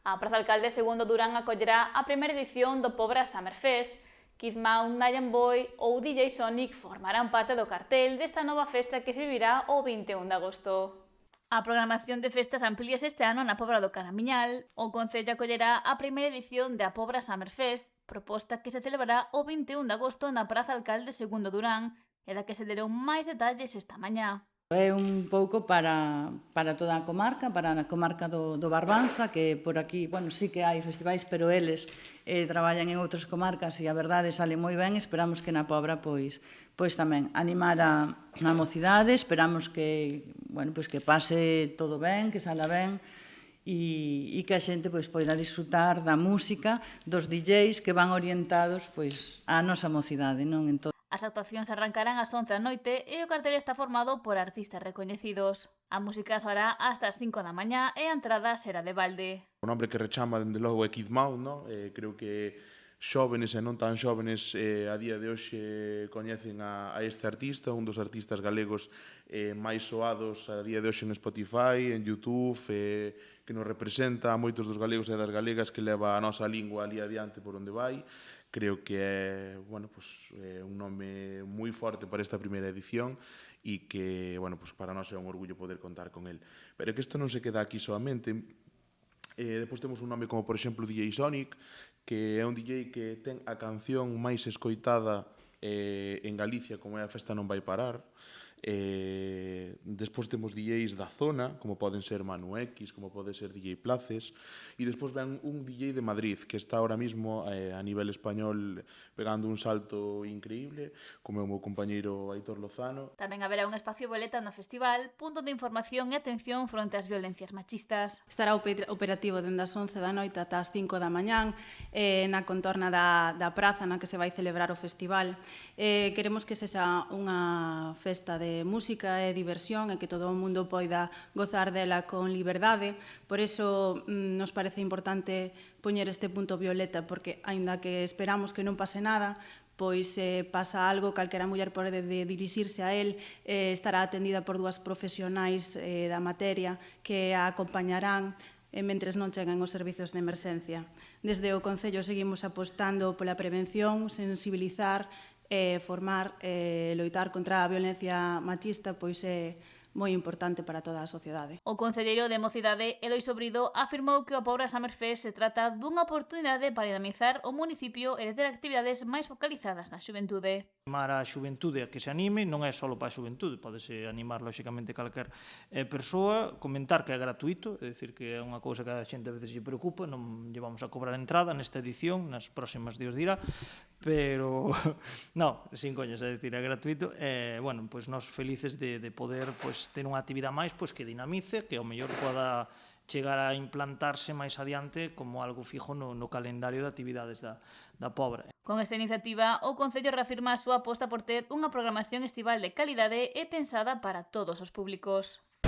A Praza Alcalde II Durán acollerá a primeira edición do Pobra Summerfest. Kid Mount, Nyan Boy ou DJ Sonic formarán parte do cartel desta nova festa que se vivirá o 21 de agosto. A programación de festas amplíase este ano na Pobra do Caramiñal. O Concello acollerá a primeira edición da Pobra Summerfest, proposta que se celebrará o 21 de agosto na Praza Alcalde II Durán, e da que se deron máis detalles esta mañá. É un pouco para toda a comarca, para a comarca do Barbanza, que por aquí, bueno, sí que hai festivais, pero eles traballan en outras comarcas e a verdade sale moi ben. Esperamos que na Pobra, pois tamén animar a mocidade, esperamos que, bueno, pois que pase todo ben, que sala ben, e que a xente pois poida disfrutar da música, dos DJs que van orientados pois á nosa mocidade, non? As actuacións arrancarán ás 11 da noite e o cartel está formado por artistas recoñecidos. A música soará hasta as 5 da mañá e a entrada será de balde. O nombre que rechama, dende logo, é Kid Mount, non? Creo que xóvenes e non tan xóvenes a día de hoxe coñecen a este artista, un dos artistas galegos máis soados a día de hoxe en Spotify, en YouTube, que nos representa a moitos dos galegos e das galegas, que leva a nosa lingua ali adiante por onde vai. Creo que é, bueno, pues, un nome moi forte para esta primeira edición e que, bueno, pues, para nós é un orgullo poder contar con el. Pero que isto non se queda aquí solamente. Depois temos un nome como, por exemplo, DJ Sonic, que é un DJ que ten a canción máis escoitada en Galicia, como é A Festa Non Vai Parar. Despois temos DJs da zona, como poden ser Manu X, como pode ser DJ Places, e despois ven un DJ de Madrid que está ahora mismo a nivel español pegando un salto increíble, como é o meu compañeiro Aitor Lozano. Tamén haberá un espacio boleta no festival, punto de información e atención fronte ás violencias machistas. Estará operativo dende as 11 da noite ata as 5 da mañán na contorna da praza na que se vai celebrar o festival. Queremos que sexa unha festa de música e diversión e que todo o mundo poida gozar dela con liberdade. Por iso nos parece importante poñer este punto violeta, porque, aínda que esperamos que non pase nada, pois pasa algo, calquera muller pode dirixirse a él, estará atendida por dúas profesionais da materia que a acompañarán mentres non chegan os servizos de emerxencia. Desde o Concello seguimos apostando pola prevención, sensibilizar, formar, loitar contra a violencia machista, pois é moi importante para toda a sociedade. O concelleiro de Mocidade, Eloi Sobrido, afirmou que o Pobra Summerfest se trata dunha oportunidade para dinamizar o municipio e de ter actividades máis focalizadas na xuventude. Animar a xuventude a que se anime, non é só para a xuventude, podese animar lóxicamente calquer persoa, comentar que é gratuito, é dicir que é unha cousa que a xente a veces lle preocupa, non lle vamos a cobrar entrada nesta edición, nas próximas Dios dirá, pero non, sin coñas, é dicir, é gratuito, e, bueno, pois nós felices de poder ter unha actividade máis que dinamice, que ao mellor poda chegar a implantarse máis adiante como algo fijo no calendario de actividades da Pobra. Con esta iniciativa, o Concello reafirma a súa aposta por ter unha programación estival de calidade e pensada para todos os públicos.